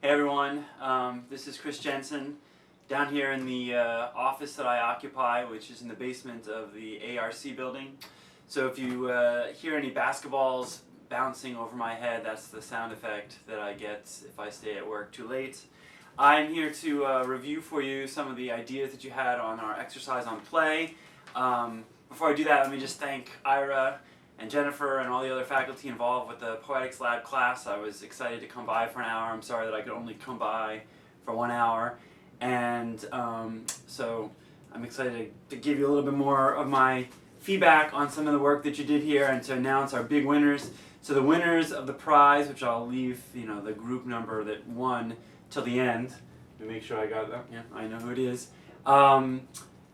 Hey everyone, this is Chris Jensen down here in the office that I occupy, which is in the basement of the ARC building. So if you hear any basketballs bouncing over my head, that's the sound effect that I get if I stay at work too late. I'm here to review for you some of the ideas that you had on our exercise on play. Before I do that, let me just thank Ira and Jennifer and all the other faculty involved with the Poetics Lab class. I was excited to come by for an hour. I'm sorry that I could only come by for 1 hour. And so I'm excited to give you a little bit more of my feedback on some of the work that you did here and to announce our big winners. So the winners of the prize, which I'll leave the group number that won till the end to make sure I got that. Yeah, I know who it is.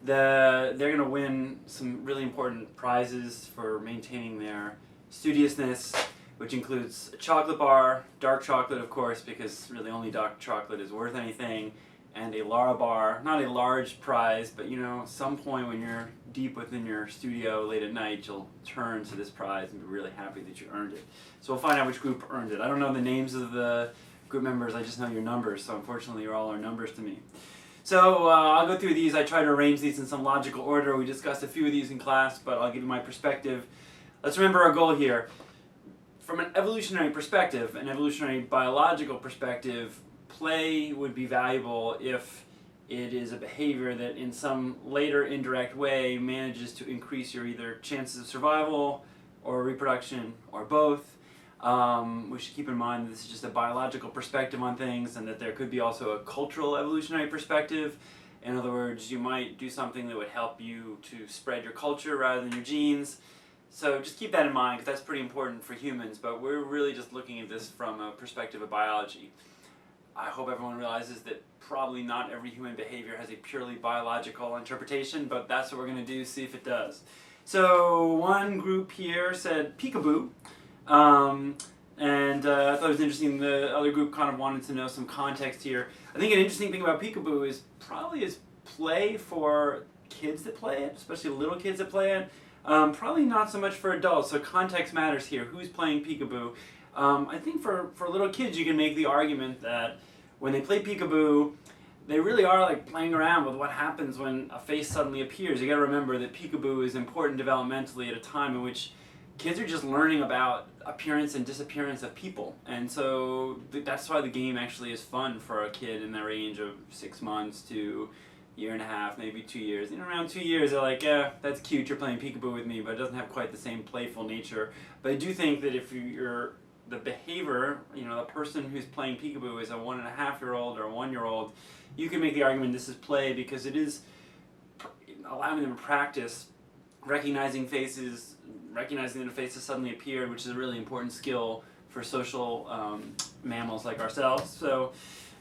They're going to win some really important prizes for maintaining their studiousness, which includes a chocolate bar, dark chocolate of course, because really only dark chocolate is worth anything, and a Lara bar. Not a large prize, but some point when you're deep within your studio late at night, you'll turn to this prize and be really happy that you earned it. So we'll find out which group earned it. I don't know the names of the group members, I just know your numbers, so unfortunately you're all our numbers to me. So I'll go through these. I try to arrange these in some logical order. We discussed a few of these in class, but I'll give you my perspective. Let's remember our goal here. From an evolutionary perspective, an evolutionary biological perspective, play would be valuable if it is a behavior that in some later indirect way manages to increase your either chances of survival or reproduction or both. We should keep in mind that this is just a biological perspective on things and that there could be also a cultural evolutionary perspective. In other words, you might do something that would help you to spread your culture rather than your genes. So just keep that in mind because that's pretty important for humans, but we're really just looking at this from a perspective of biology. I hope everyone realizes that probably not every human behavior has a purely biological interpretation, but that's what we're going to do, see if it does. So one group here said peekaboo. I thought it was interesting. The other group kind of wanted to know some context here. I think an interesting thing about peekaboo is probably is play for kids that play it, especially little kids that play it. Probably not so much for adults, so context matters here. Who's playing peekaboo? I think for little kids you can make the argument that when they play peekaboo, they really are like playing around with what happens when a face suddenly appears. You gotta remember that peekaboo is important developmentally at a time in which kids are just learning about appearance and disappearance of people, and so that's why the game actually is fun for a kid in the range of 6 months to a year and a half, maybe 2 years. Around 2 years, they're like, yeah, that's cute, you're playing peekaboo with me, but it doesn't have quite the same playful nature. But I do think that if you're the behavior, the person who's playing peekaboo is a 1.5-year-old or a 1-year-old, you can make the argument this is play because it is allowing them to practice recognizing faces, recognizing that a face has suddenly appeared, which is a really important skill for social mammals like ourselves. So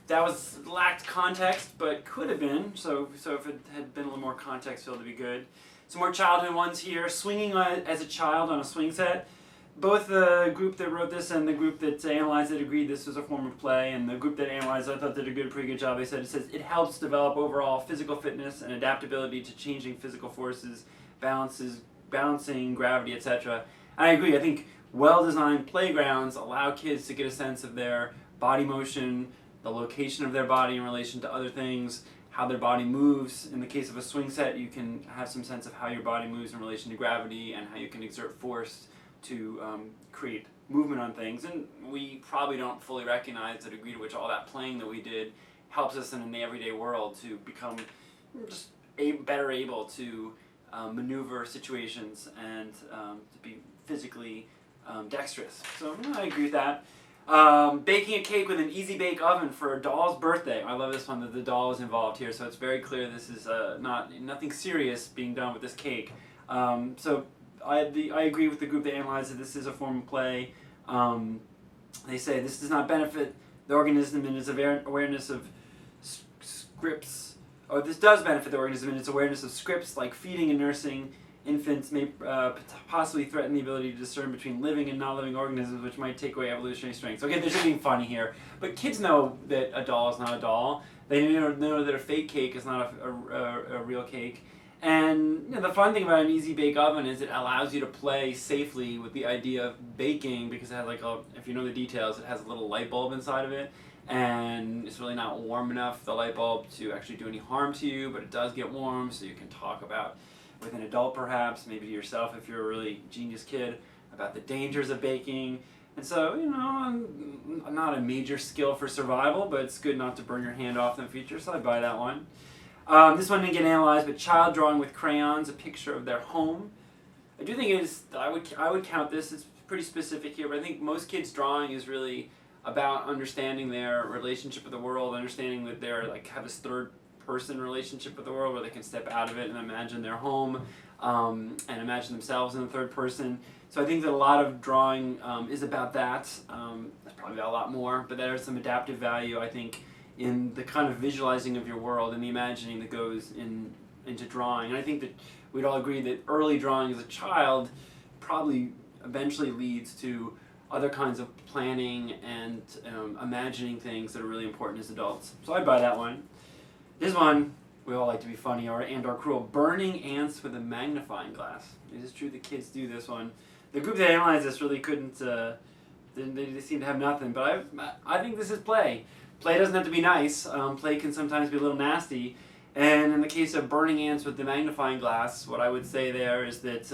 that lacked context, but could have been. So if it had been a little more context filled, it'd be good. Some more childhood ones here. Swinging as a child on a swing set. Both the group that wrote this and the group that analyzed it agreed this was a form of play, and the group that analyzed it I thought did a pretty good job. They said it says it helps develop overall physical fitness and adaptability to changing physical forces, balancing gravity, etc. I agree. I think well-designed playgrounds allow kids to get a sense of their body motion, the location of their body in relation to other things, how their body moves. In the case of a swing set, you can have some sense of how your body moves in relation to gravity and how you can exert force to create movement on things. And we probably don't fully recognize the degree to which all that playing that we did helps us in the everyday world to become just better able to maneuver situations and to be physically dexterous. So I agree with that. Baking a cake with an easy bake oven for a doll's birthday. I love this one that the doll is involved here, so it's very clear this is nothing serious being done with this cake. So I agree with the group that analyzed that this is a form of play. They say this does not benefit the organism in its awareness of scripts. Or this does benefit the organism in its awareness of scripts like feeding and nursing. Infants may possibly threaten the ability to discern between living and not living organisms, which might take away evolutionary strengths. Okay, they're just being funny here, but kids know that a doll is not a doll. They know that a fake cake is not a real cake. And the fun thing about an easy bake oven is it allows you to play safely with the idea of baking because it has if you know the details, it has a little light bulb inside of it. and it's really not warm enough, the light bulb, to actually do any harm to you, but it does get warm, so you can talk about, with an adult perhaps, maybe to yourself if you're a really genius kid, about the dangers of baking. And so, not a major skill for survival, but it's good not to burn your hand off in the future, so I buy that one. This one didn't get analyzed, but child drawing with crayons, a picture of their home. I do think I would count this, it's pretty specific here, but I think most kids' drawing is really about understanding their relationship with the world, understanding that they're have this third person relationship with the world where they can step out of it and imagine their home and imagine themselves in the third person. So I think that a lot of drawing is about that. There's probably a lot more, but there's some adaptive value, I think, in the kind of visualizing of your world and the imagining that goes into drawing. And I think that we'd all agree that early drawing as a child probably eventually leads to other kinds of planning and imagining things that are really important as adults. So I'd buy that one. This one, we all like to be funny and/or cruel. Burning ants with a magnifying glass. It is true that kids do this one. The group that analyzed this really couldn't, they seem to have nothing, but I think this is play. Play doesn't have to be nice. Play can sometimes be a little nasty. And in the case of burning ants with the magnifying glass, what I would say there is that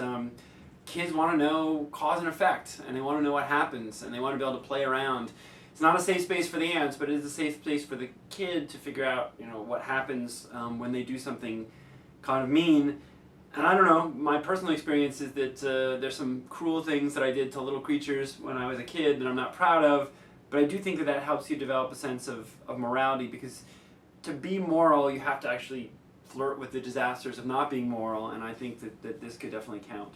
kids want to know cause and effect, and they want to know what happens, and they want to be able to play around. It's not a safe space for the ants, but it is a safe space for the kid to figure out, what happens when they do something kind of mean. And I don't know, my personal experience is that there's some cruel things that I did to little creatures when I was a kid that I'm not proud of, but I do think that helps you develop a sense of morality, because to be moral, you have to actually flirt with the disasters of not being moral, and I think that this could definitely count.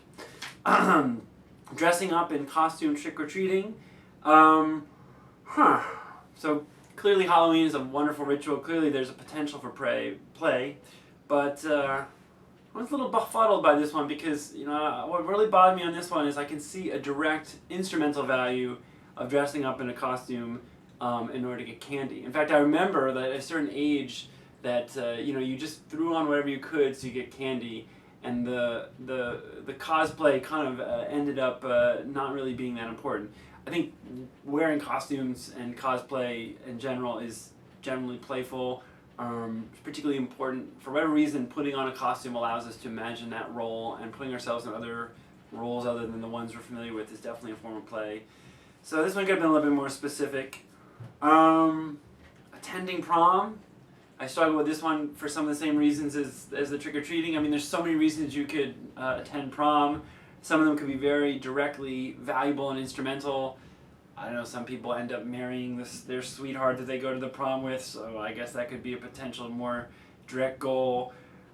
Dressing up in costume trick-or-treating. So clearly Halloween is a wonderful ritual. Clearly there's a potential for play, but I was a little befuddled by this one because what really bothered me on this one is I can see a direct instrumental value of dressing up in a costume in order to get candy. In fact, I remember that at a certain age that you just threw on whatever you could so you get candy, and the cosplay kind of ended up not really being that important. I think wearing costumes and cosplay in general is generally playful. It's particularly important. For whatever reason, putting on a costume allows us to imagine that role, and putting ourselves in other roles other than the ones we're familiar with is definitely a form of play. So this one could have been a little bit more specific. Attending prom. I struggle with this one for some of the same reasons as the trick-or-treating. I mean, there's so many reasons you could attend prom. Some of them could be very directly valuable and instrumental. I don't know, some people end up marrying their sweetheart that they go to the prom with, so I guess that could be a potential more direct goal.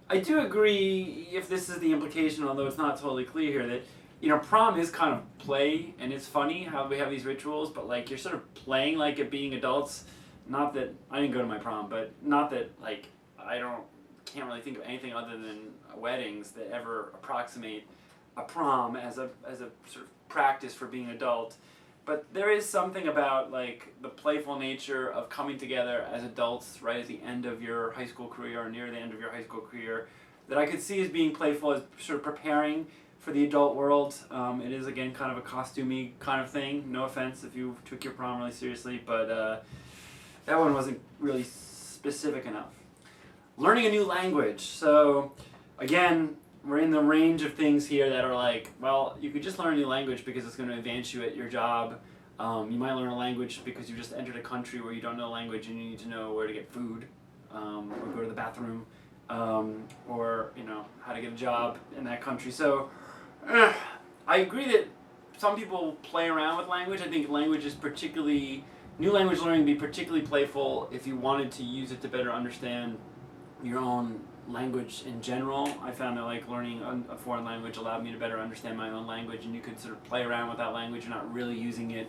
I do agree, if this is the implication, although it's not totally clear here, that prom is kind of play, and it's funny how we have these rituals, but you're sort of playing like it being adults. Not that I didn't go to my prom, but not that can't really think of anything other than weddings that ever approximate a prom as a sort of practice for being an adult. But there is something about the playful nature of coming together as adults right at the end of your high school career or near the end of your high school career that I could see as being playful, as sort of preparing for the adult world. It is, again, kind of a costumey kind of thing. No offense if you took your prom really seriously, but that one wasn't really specific enough. Learning a new language. So, again, we're in the range of things here that are you could just learn a new language because it's going to advance you at your job. You might learn a language because you just entered a country where you don't know the language and you need to know where to get food, or go to the bathroom, or how to get a job in that country. So, I agree that some people play around with language. I think new language learning would be particularly playful if you wanted to use it to better understand your own language in general. I found that learning a foreign language allowed me to better understand my own language, and you could sort of play around with that language. You're not really using it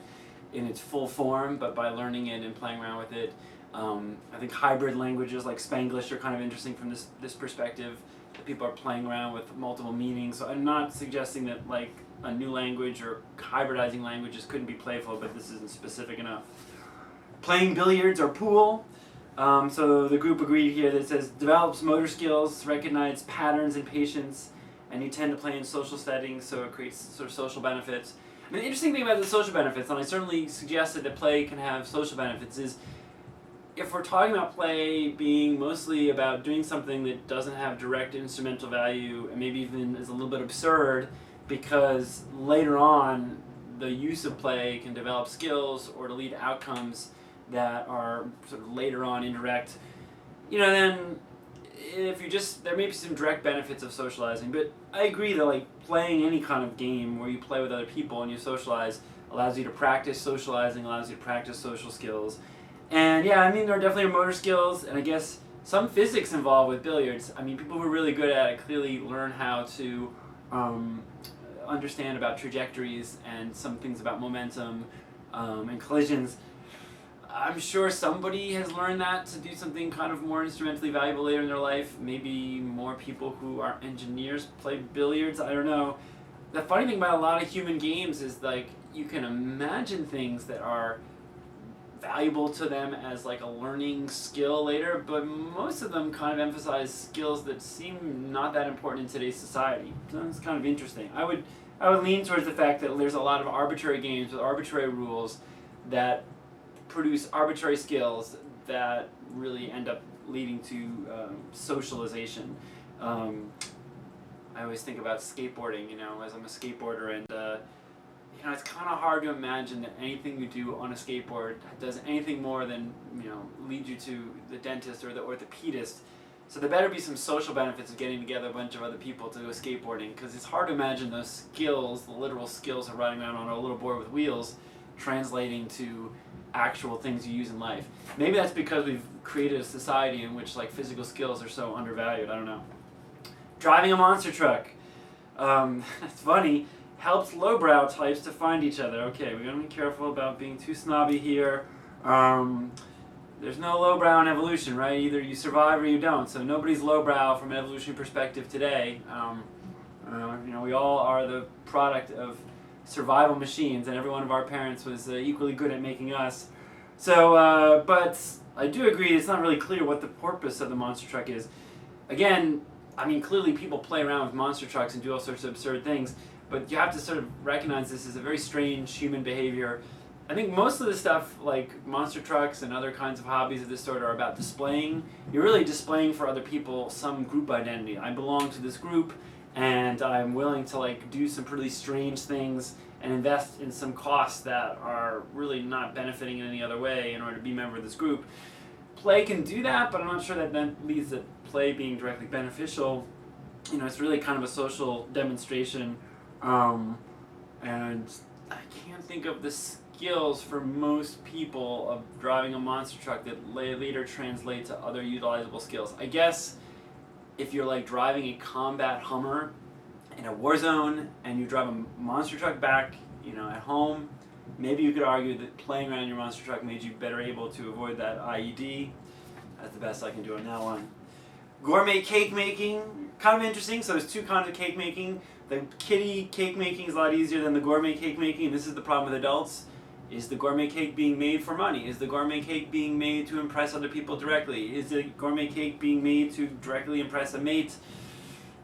in its full form, but by learning it and playing around with it. I think hybrid languages like Spanglish are kind of interesting from this perspective, that people are playing around with multiple meanings. So I'm not suggesting that a new language or hybridizing languages couldn't be playful, but this isn't specific enough. Playing billiards or pool. So the group agreed here that it says develops motor skills, recognize patterns and patience, and you tend to play in social settings, so it creates sort of social benefits. I mean, the interesting thing about the social benefits, and I certainly suggested that play can have social benefits, is if we're talking about play being mostly about doing something that doesn't have direct instrumental value and maybe even is a little bit absurd because later on the use of play can develop skills or to lead to outcomes that are sort of later on indirect, then if you just, there may be some direct benefits of socializing, but I agree that like playing any kind of game where you play with other people and you socialize allows you to practice socializing, allows you to practice social skills. And yeah, I mean, there are definitely motor skills, and I guess some physics involved with billiards. I mean, people who are really good at it clearly learn how to understand about trajectories and some things about momentum and collisions. I'm sure somebody has learned that to do something kind of more instrumentally valuable later in their life. Maybe more people who are engineers play billiards, I don't know. The funny thing about a lot of human games is like you can imagine things that are valuable to them as like a learning skill later, but most of them kind of emphasize skills that seem not that important in today's society. So it's kind of interesting. I would lean towards the fact that there's a lot of arbitrary games with arbitrary rules that produce arbitrary skills that really end up leading to socialization. I always think about skateboarding, as I'm a skateboarder, and it's kind of hard to imagine that anything you do on a skateboard does anything more than lead you to the dentist or the orthopedist. So there better be some social benefits of getting together a bunch of other people to go skateboarding, because it's hard to imagine those skills, the literal skills of riding around on a little board with wheels, translating to actual things you use in life. Maybe that's because we've created a society in which like physical skills are so undervalued. I don't know. Driving a monster truck. It's funny. Helps lowbrow types to find each other. Okay, we're gonna be careful about being too snobby here. There's no lowbrow in evolution, right? Either you survive or you don't. So nobody's lowbrow from an evolutionary perspective today. We all are the product of survival machines, and every one of our parents was equally good at making us. So, but I do agree it's not really clear what the purpose of the monster truck is. Again, I mean, clearly people play around with monster trucks and do all sorts of absurd things, but you have to sort of recognize this as a very strange human behavior. I think most of the stuff, like monster trucks and other kinds of hobbies of this sort, are about displaying. You're really displaying for other people some group identity. I belong to this group, and I'm willing to like do some pretty strange things and invest in some costs that are really not benefiting in any other way in order to be a member of this group. Play can do that, but I'm not sure that then leads to play being directly beneficial. It's really kind of a social demonstration, and I can't think of the skills for most people of driving a monster truck that later translate to other utilizable skills. I guess if you're like driving a combat Hummer in a war zone and you drive a monster truck back, at home, maybe you could argue that playing around your monster truck made you better able to avoid that IED. That's the best I can do on that one. Gourmet cake making, kind of interesting. So there's two kinds of cake making. The kiddie cake making is a lot easier than the gourmet cake making. This is the problem with adults. Is the gourmet cake being made for money? Is the gourmet cake being made to impress other people directly? Is the gourmet cake being made to directly impress a mate?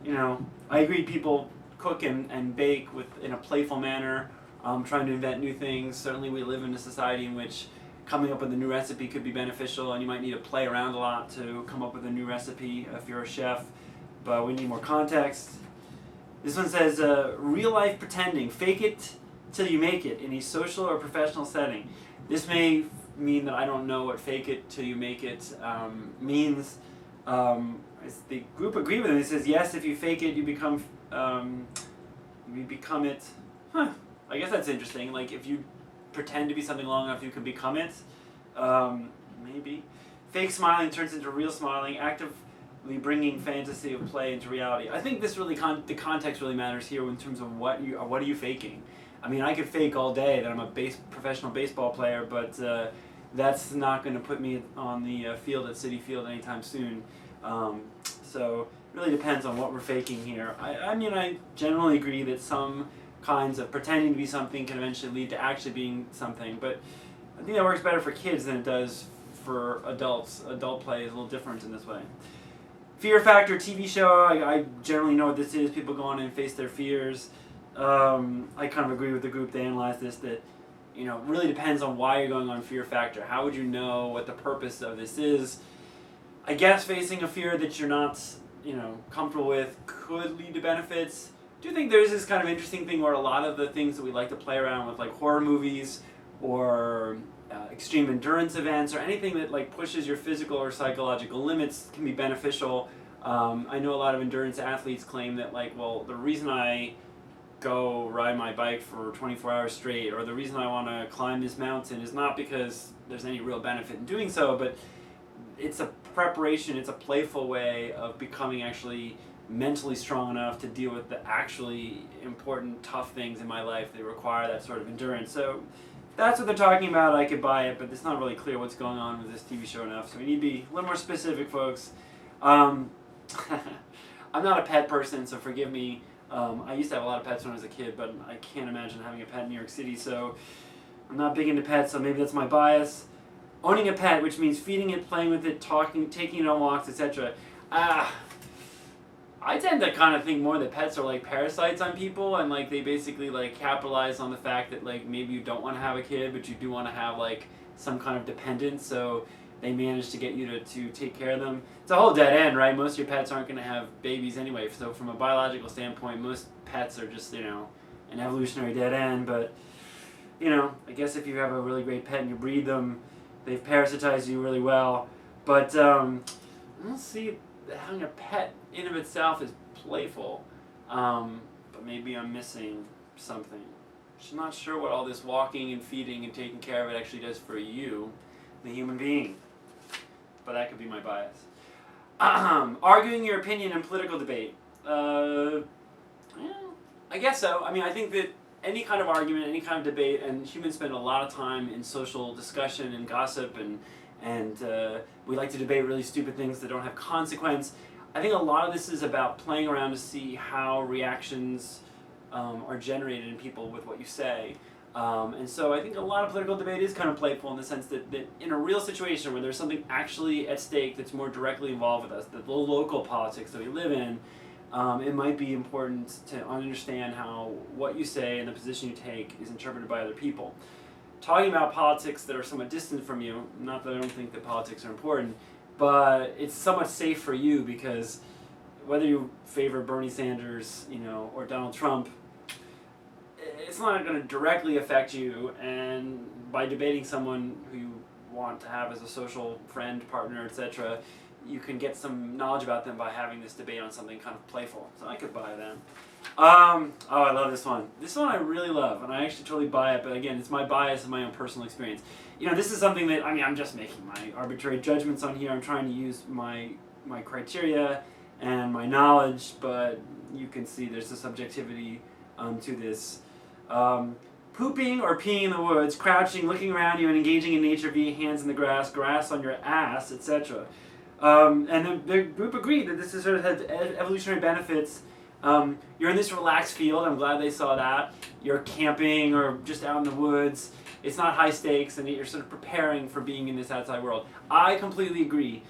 I agree people cook and bake in a playful manner, trying to invent new things. Certainly we live in a society in which coming up with a new recipe could be beneficial, and you might need to play around a lot to come up with a new recipe if you're a chef, but we need more context. This one says, real life pretending, fake it till you make it in a social or professional setting. This may mean that I don't know what fake it till you make it means. The group agree with him. It says, yes, if you fake it, you become it. I guess that's interesting. Like if you pretend to be something long enough, you can become it. Maybe. Fake smiling turns into real smiling, actively bringing fantasy of play into reality. I think this really the context really matters here in terms of what are you faking. I mean, I could fake all day that I'm a professional baseball player, but that's not going to put me on the field at Citi Field anytime soon. So it really depends on what we're faking here. I mean, I generally agree that some kinds of pretending to be something can eventually lead to actually being something, but I think that works better for kids than it does for adults. Adult play is a little different in this way. Fear Factor TV show, I generally know what this is. People go on and face their fears. I kind of agree with the group. They analyze this, that really depends on why you're going on fear factor. How would you know what the purpose of this is? I guess facing a fear that you're not, comfortable with could lead to benefits. I do think there's this kind of interesting thing where a lot of the things that we like to play around with, like horror movies or extreme endurance events or anything that like pushes your physical or psychological limits, can be beneficial. I know a lot of endurance athletes claim that the reason I go ride my bike for 24 hours straight, or the reason I want to climb this mountain, is not because there's any real benefit in doing so, but it's a preparation, it's a playful way of becoming actually mentally strong enough to deal with the actually important, tough things in my life that require that sort of endurance. So if that's what they're talking about, I could buy it, but it's not really clear what's going on with this TV show enough, so we need to be a little more specific, folks. I'm not a pet person, so forgive me. I used to have a lot of pets when I was a kid, but I can't imagine having a pet in New York City, so I'm not big into pets, so maybe that's my bias. Owning a pet, which means feeding it, playing with it, talking, taking it on walks, etc. I tend to kind of think more that pets are like parasites on people, and they basically capitalize on the fact that maybe you don't want to have a kid, but you do want to have some kind of dependence, so they manage to get you to take care of them. It's a whole dead end, right? Most of your pets aren't going to have babies anyway, so from a biological standpoint, most pets are just, an evolutionary dead end, but, I guess if you have a really great pet and you breed them, they've parasitized you really well. But I don't see having a pet in of itself is playful, but maybe I'm missing something. I'm not sure what all this walking and feeding and taking care of it actually does for you, the human being. But that could be my bias. Arguing your opinion in political debate. I guess so. I think that any kind of argument, any kind of debate, and humans spend a lot of time in social discussion and gossip, and we like to debate really stupid things that don't have consequence. I think a lot of this is about playing around to see how reactions are generated in people with what you say. And so I think a lot of political debate is kind of playful in the sense that in a real situation where there's something actually at stake that's more directly involved with us, the local politics that we live in, it might be important to understand how what you say and the position you take is interpreted by other people. Talking about politics that are somewhat distant from you, not that I don't think that politics are important, but it's somewhat safe for you because whether you favor Bernie Sanders, or Donald Trump, it's not going to directly affect you, and by debating someone who you want to have as a social friend, partner, etc., you can get some knowledge about them by having this debate on something kind of playful. So I could buy that. I love this one. This one I really love, and I actually totally buy it, but again, it's my bias and my own personal experience. This is something that, I'm just making my arbitrary judgments on here. I'm trying to use my criteria and my knowledge, but you can see there's a subjectivity to this. Pooping or peeing in the woods, crouching, looking around you, and engaging in nature via hands in the grass on your ass, etc. And the group agreed that this is sort of has evolutionary benefits. You're in this relaxed field. I'm glad they saw that. You're camping or just out in the woods. It's not high stakes, and you're sort of preparing for being in this outside world. I completely agree.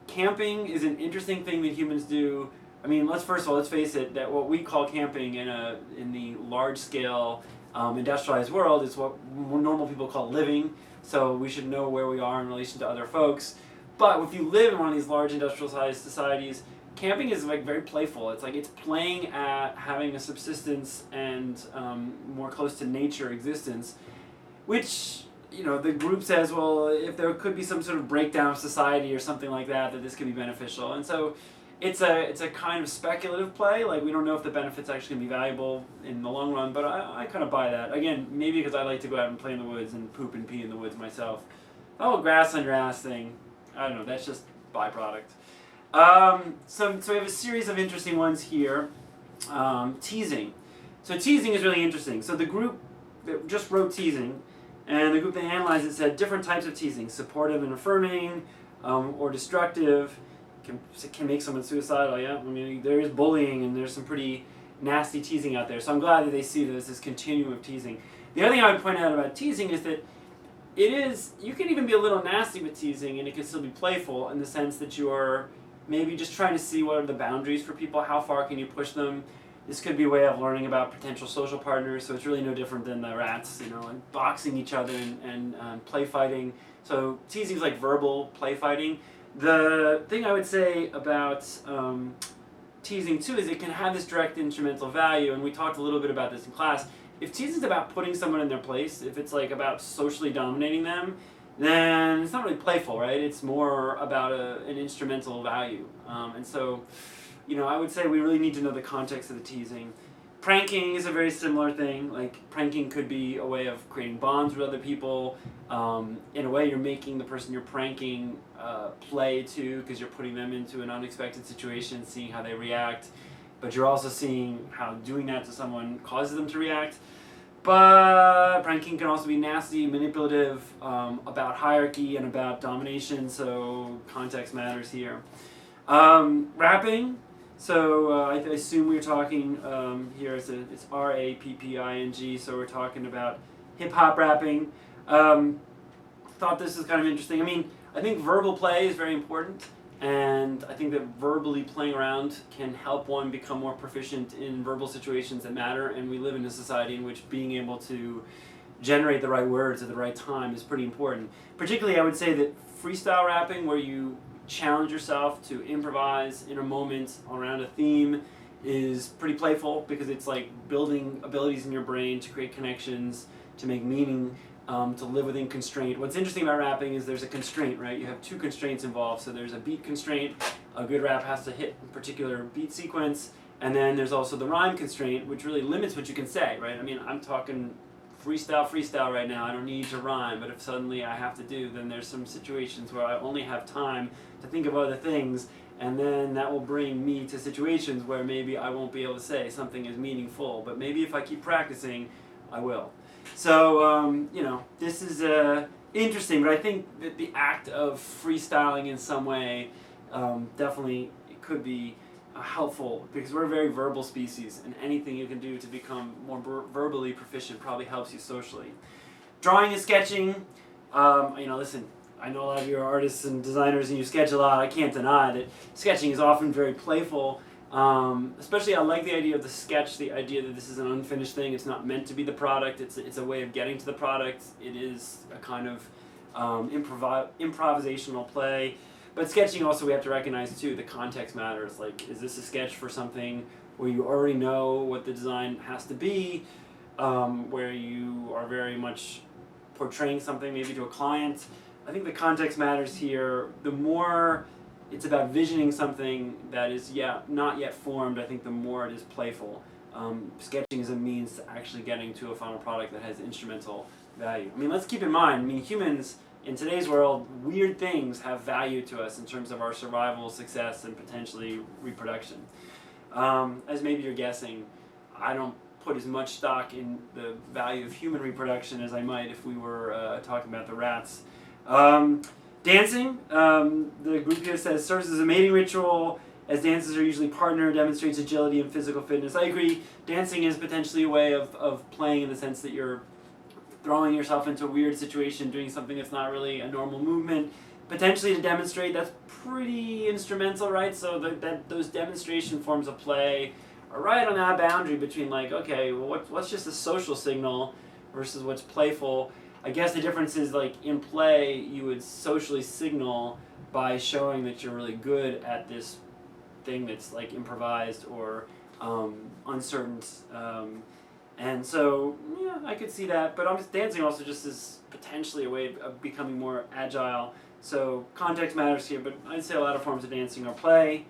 Camping is an interesting thing that humans do. Let's face it, that what we call camping in the large-scale industrialized world is what normal people call living, so we should know where we are in relation to other folks. But if you live in one of these large industrialized societies, camping is very playful. It's playing at having a subsistence and more close to nature existence, which the group says, well, if there could be some sort of breakdown of society or something like that this could be beneficial. And so it's a kind of speculative play. We don't know if the benefits actually going to be valuable in the long run, but I kind of buy that. Again, maybe because I like to go out and play in the woods and poop and pee in the woods myself. Oh, grass on your ass thing. I don't know, that's just byproduct. So we have a series of interesting ones here. Teasing. So teasing is really interesting. So the group that just wrote teasing, and the group that analyzed it said different types of teasing, supportive and affirming, or destructive, can make someone suicidal. Yeah, there is bullying and there's some pretty nasty teasing out there. So I'm glad that they see this continuum of teasing. The other thing I would point out about teasing is that you can even be a little nasty with teasing and it can still be playful in the sense that you are maybe just trying to see what are the boundaries for people, how far can you push them. This could be a way of learning about potential social partners, so it's really no different than the rats, and boxing each other and play fighting. So teasing is like verbal play fighting. The thing I would say about teasing too is it can have this direct instrumental value, and we talked a little bit about this in class. If teasing is about putting someone in their place, if it's like about socially dominating them, then it's not really playful, right? It's more about an instrumental value. And so, I would say we really need to know the context of the teasing. Pranking is a very similar thing. Like, pranking could be a way of creating bonds with other people. In a way, you're making the person you're pranking play too, because you're putting them into an unexpected situation, seeing how they react. But you're also seeing how doing that to someone causes them to react. But pranking can also be nasty, manipulative, about hierarchy and about domination, so context matters here. Rapping, so I assume we're talking here, it's R-A-P-P-I-N-G, so we're talking about hip-hop rapping. Thought this is kind of interesting. I think verbal play is very important, and I think that verbally playing around can help one become more proficient in verbal situations that matter, and we live in a society in which being able to generate the right words at the right time is pretty important. Particularly, I would say that freestyle rapping, where you challenge yourself to improvise in a moment around a theme, is pretty playful because it's like building abilities in your brain to create connections, to make meaning, to live within constraint. What's interesting about rapping is there's a constraint, right? You have two constraints involved. So there's a beat constraint. A good rap has to hit a particular beat sequence. And then there's also the rhyme constraint, which really limits what you can say, right? I'm talking freestyle right now. I don't need to rhyme, but if suddenly I have to then there's some situations where I only have time to think of other things, and then that will bring me to situations where maybe I won't be able to say something as meaningful, but maybe if I keep practicing, I will. So, this is interesting, but I think that the act of freestyling in some way definitely could be helpful, because we're a very verbal species, and anything you can do to become more verbally proficient probably helps you socially. Drawing and sketching, listen, I know a lot of you are artists and designers and you sketch a lot. I can't deny that sketching is often very playful. Especially I like the idea of the sketch, the idea that this is an unfinished thing. It's not meant to be the product. It's a way of getting to the product. It is a kind of improvisational play. But sketching also, we have to recognize too, the context matters. Like, is this a sketch for something where you already know what the design has to be, where you are very much portraying something maybe to a client? I think the context matters here. The more it's about visioning something that is not yet formed, I think the more it is playful. Sketching is a means to actually getting to a final product that has instrumental value. Let's keep in mind, humans in today's world, weird things have value to us in terms of our survival, success, and potentially reproduction. As maybe you're guessing, I don't put as much stock in the value of human reproduction as I might if we were talking about the rats. Dancing, the group here says, serves as a mating ritual, as dances are usually partnered, demonstrates agility and physical fitness. I agree, dancing is potentially a way of playing in the sense that you're throwing yourself into a weird situation, doing something that's not really a normal movement, potentially to demonstrate. That's pretty instrumental, right? So those demonstration forms of play are right on that boundary between like, okay, well, what's just a social signal versus what's playful. I guess the difference is, like, in play, you would socially signal by showing that you're really good at this thing that's like improvised or uncertain. And so, I could see that. But dancing also just is potentially a way of becoming more agile. So context matters here, but I'd say a lot of forms of dancing are play.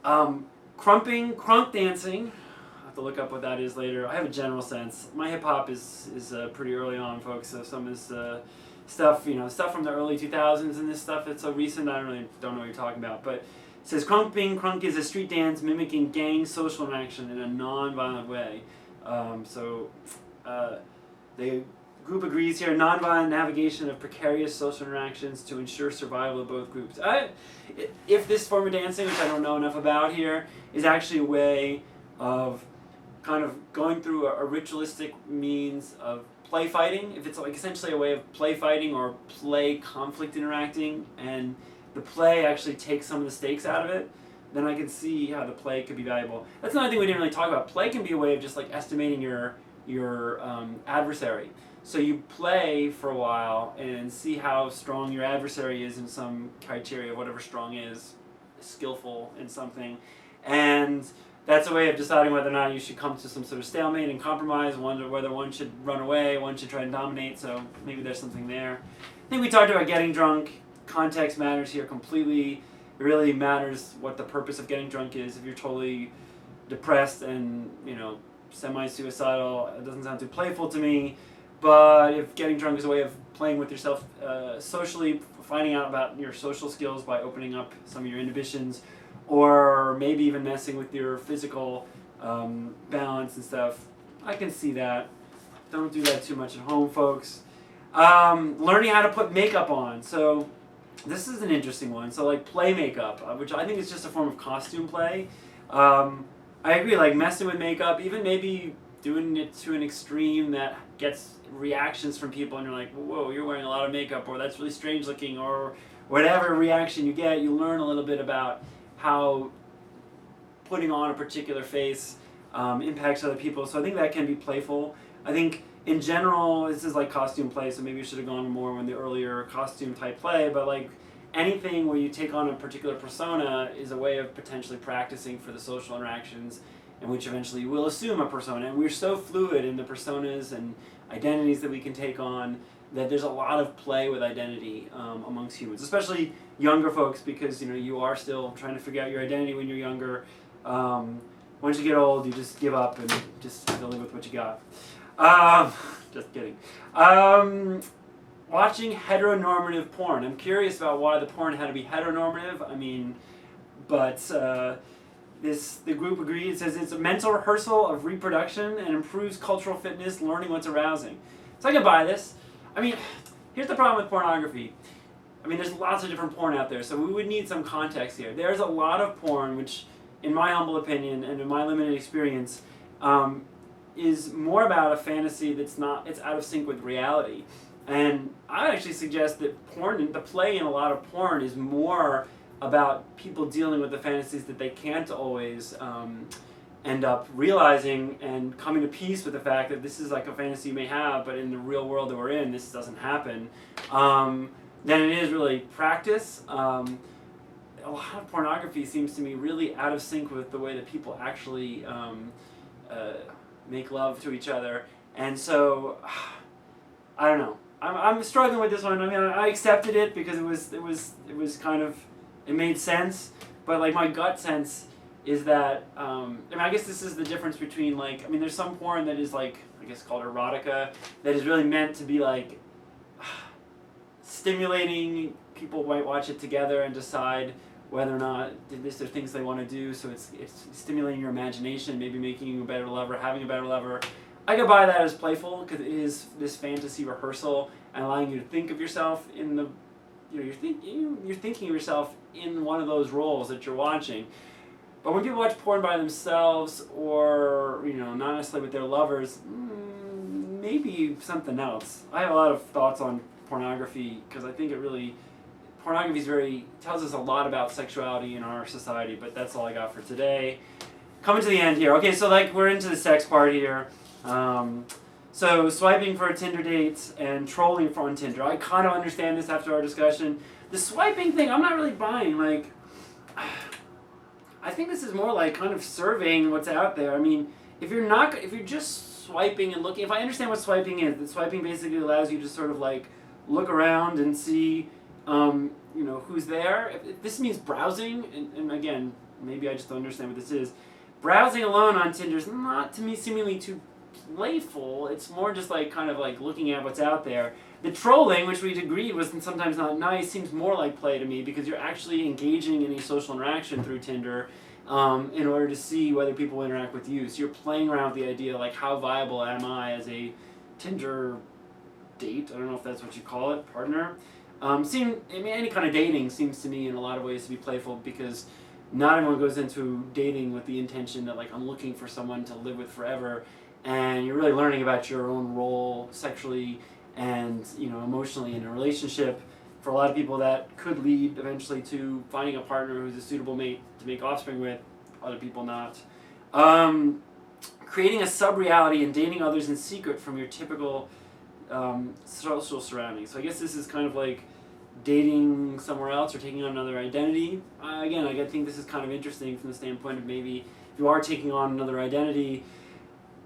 Crunk dancing. I'll have to look up what that is later. I have a general sense. My hip-hop is pretty early on, folks, so some of this stuff, stuff from the early 2000s and this stuff that's so recent, I don't know what you're talking about. But it says, Crunk is a street dance mimicking gang social interaction in a non-violent way. The group agrees here, nonviolent navigation of precarious social interactions to ensure survival of both groups. If this form of dancing, which I don't know enough about here, is actually a way of kind of going through a ritualistic means of play fighting, if it's like essentially a way of play fighting or play conflict interacting, and the play actually takes some of the stakes out of it, then I can see how the play could be valuable. That's another thing we didn't really talk about. Play can be a way of just like estimating your adversary. So you play for a while and see how strong your adversary is in some criteria, whatever strong is, skillful in something, and that's a way of deciding whether or not you should come to some sort of stalemate and compromise, whether one should run away, one should try and dominate, so maybe there's something there. I think we talked about getting drunk. Context matters here completely. It really matters what the purpose of getting drunk is. If you're totally depressed and, semi-suicidal, it doesn't sound too playful to me, but if getting drunk is a way of playing with yourself socially, finding out about your social skills by opening up some of your inhibitions, or maybe even messing with your physical balance and stuff, I can see that. Don't do that too much at home, folks. Learning how to put makeup on. So this is an interesting one. So like play makeup, which I think is just a form of costume play. I agree, like messing with makeup, even maybe doing it to an extreme that gets reactions from people and you're like, whoa, you're wearing a lot of makeup, or that's really strange looking, or whatever reaction you get, you learn a little bit about how putting on a particular face impacts other people. So I think that can be playful. I think in general, this is like costume play, so maybe you should have gone more in the earlier costume type play, but like anything where you take on a particular persona is a way of potentially practicing for the social interactions in which eventually you will assume a persona. And we're so fluid in the personas and identities that we can take on that there's a lot of play with identity amongst humans, especially younger folks, because you are still trying to figure out your identity when you're younger. Once you get old, you just give up and just have to live with what you got. Just kidding. Watching heteronormative porn. I'm curious about why the porn had to be heteronormative. But the group agreed. It says it's a mental rehearsal of reproduction and improves cultural fitness, learning what's arousing. So I can buy this. Here's the problem with pornography. There's lots of different porn out there, so we would need some context here. There's a lot of porn which, in my humble opinion and in my limited experience, is more about a fantasy it's out of sync with reality. And I actually suggest that the play in a lot of porn is more about people dealing with the fantasies that they can't always end up realizing and coming to peace with the fact that this is like a fantasy you may have, but in the real world that we're in, this doesn't happen. Then it is really practice. A lot of pornography seems to me really out of sync with the way that people actually make love to each other. And so, I don't know. I'm struggling with this one. I accepted it because it was kind of, it made sense, but like my gut sense is that I guess this is the difference between there's some porn that is like, I guess called erotica, that is really meant to be like stimulating. People might watch it together and decide whether or not there's things they want to do, so it's stimulating your imagination, maybe making you a better lover, having a better lover. I could buy that as playful because it is this fantasy rehearsal and allowing you to think of yourself in the, you're thinking of yourself in one of those roles that you're watching. But when people watch porn by themselves or, not necessarily with their lovers, maybe something else. I have a lot of thoughts on pornography because I think pornography tells us a lot about sexuality in our society, but that's all I got for today. Coming to the end here. Okay, so we're into the sex part here. So swiping for a Tinder date and trolling on Tinder. I kind of understand this after our discussion. The swiping thing, I'm not really buying. I think this is more like kind of surveying what's out there. If you're just swiping and looking, if I understand what swiping is, that swiping basically allows you to sort of look around and see, who's there. If this means browsing, and again, maybe I just don't understand what this is. Browsing alone on Tinder is not, to me, seemingly too playful. It's more just looking at what's out there. The trolling, which we agreed was sometimes not nice, seems more like play to me because you're actually engaging in a social interaction through Tinder in order to see whether people interact with you. So you're playing around with the idea how viable am I as a Tinder date? I don't know if that's what you call it, partner. Any kind of dating seems to me in a lot of ways to be playful because not everyone goes into dating with the intention that I'm looking for someone to live with forever, and you're really learning about your own role sexually and emotionally in a relationship. For a lot of people, that could lead eventually to finding a partner who's a suitable mate to make offspring with. Other people not. Creating a sub-reality and dating others in secret from your typical social surroundings. So I guess this is kind of like dating somewhere else or taking on another identity. Again, I think this is kind of interesting from the standpoint of maybe if you are taking on another identity,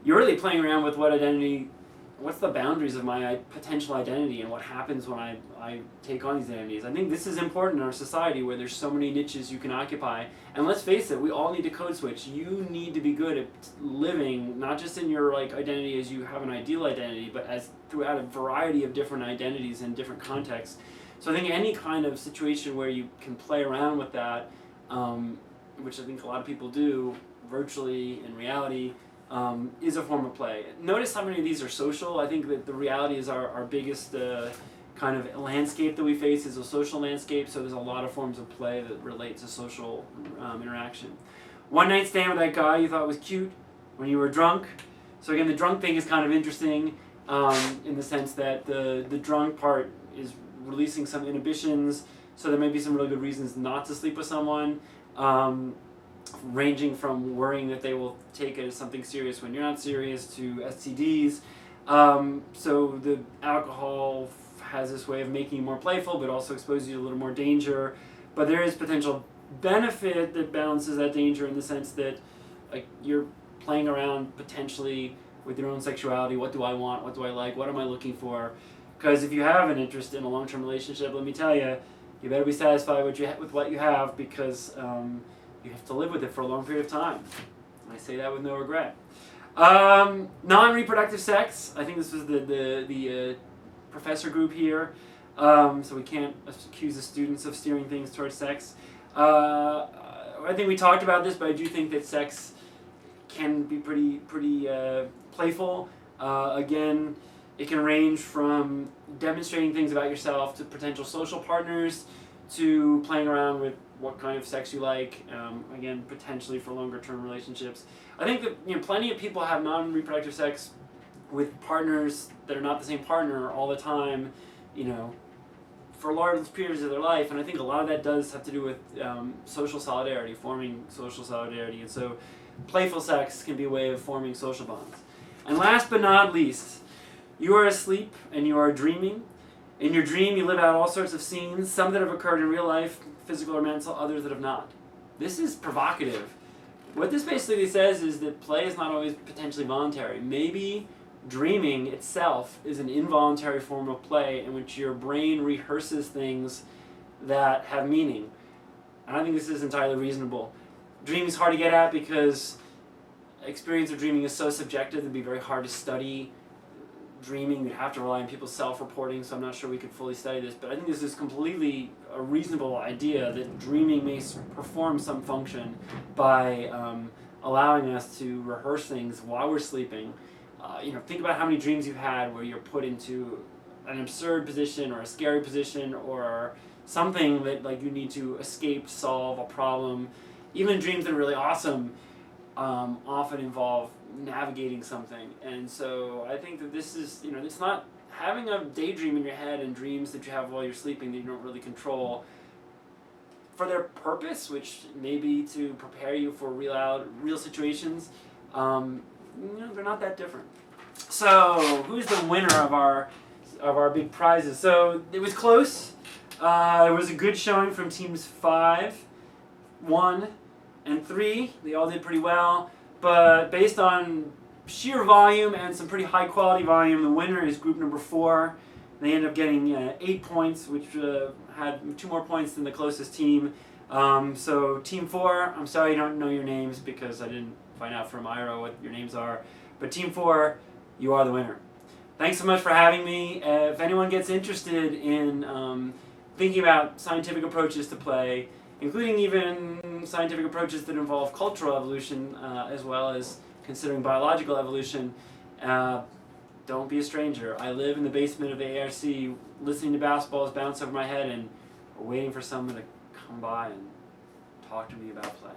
you're really playing around with what's the boundaries of my potential identity and what happens when I take on these identities. I think this is important in our society where there's so many niches you can occupy. And let's face it, we all need to code switch. You need to be good at living, not just in your identity as you have an ideal identity, but as throughout a variety of different identities in different contexts. So I think any kind of situation where you can play around with that, which I think a lot of people do, virtually, in reality, is a form of play. Notice how many of these are social. I think that the reality is our biggest kind of landscape that we face is a social landscape, so there's a lot of forms of play that relate to social interaction. One night stand with that guy you thought was cute when you were drunk. So again, the drunk thing is kind of interesting in the sense that the drunk part is releasing some inhibitions, so there may be some really good reasons not to sleep with someone. Ranging from worrying that they will take it as something serious when you're not serious to STDs. So the alcohol has this way of making you more playful, but also exposes you to a little more danger. But there is potential benefit that balances that danger in the sense that you're playing around potentially with your own sexuality. What do I want? What do I like? What am I looking for? Because if you have an interest in a long-term relationship, let me tell you, you better be satisfied with what you have, because you have to live with it for a long period of time. I say that with no regret. Non-reproductive sex. I think this was the professor group here. So we can't accuse the students of steering things towards sex. I think we talked about this, but I do think that sex can be pretty playful. Again, it can range from demonstrating things about yourself to potential social partners to playing around with what kind of sex you like, again, potentially for longer term relationships. I think that plenty of people have non-reproductive sex with partners that are not the same partner all the time, for large periods of their life, and I think a lot of that does have to do with social solidarity, forming social solidarity, and so playful sex can be a way of forming social bonds. And last but not least, you are asleep and you are dreaming. In your dream, you live out all sorts of scenes, some that have occurred in real life, physical or mental, others that have not. This is provocative. What this basically says is that play is not always potentially voluntary. Maybe dreaming itself is an involuntary form of play in which your brain rehearses things that have meaning. And I think this is entirely reasonable. Dreaming is hard to get at because experience of dreaming is so subjective, it'd be very hard to study dreaming. You'd have to rely on people's self-reporting, so I'm not sure we could fully study this, but I think this is completely a reasonable idea that dreaming may perform some function by allowing us to rehearse things while we're sleeping. Think about how many dreams you've had where you're put into an absurd position or a scary position or something that you need to escape, solve a problem. Even dreams that are really awesome often involve navigating something, and so I think that this is, it's not having a daydream in your head and dreams that you have while you're sleeping that you don't really control for their purpose, which may be to prepare you for real situations. They're not that different. So who's the winner of our big prizes? So it was close. It was a good showing from teams 5, 1, and 3. They all did pretty well. But based on sheer volume and some pretty high quality volume, the winner is group number 4. They ended up getting 8 points, which had 2 more points than the closest team. So team 4, I'm sorry you don't know your names because I didn't find out from Ira what your names are. But team 4, you are the winner. Thanks so much for having me. If anyone gets interested in thinking about scientific approaches to play, including even scientific approaches that involve cultural evolution as well as considering biological evolution, don't be a stranger. I live in the basement of the ARC listening to basketballs bounce over my head and waiting for someone to come by and talk to me about play.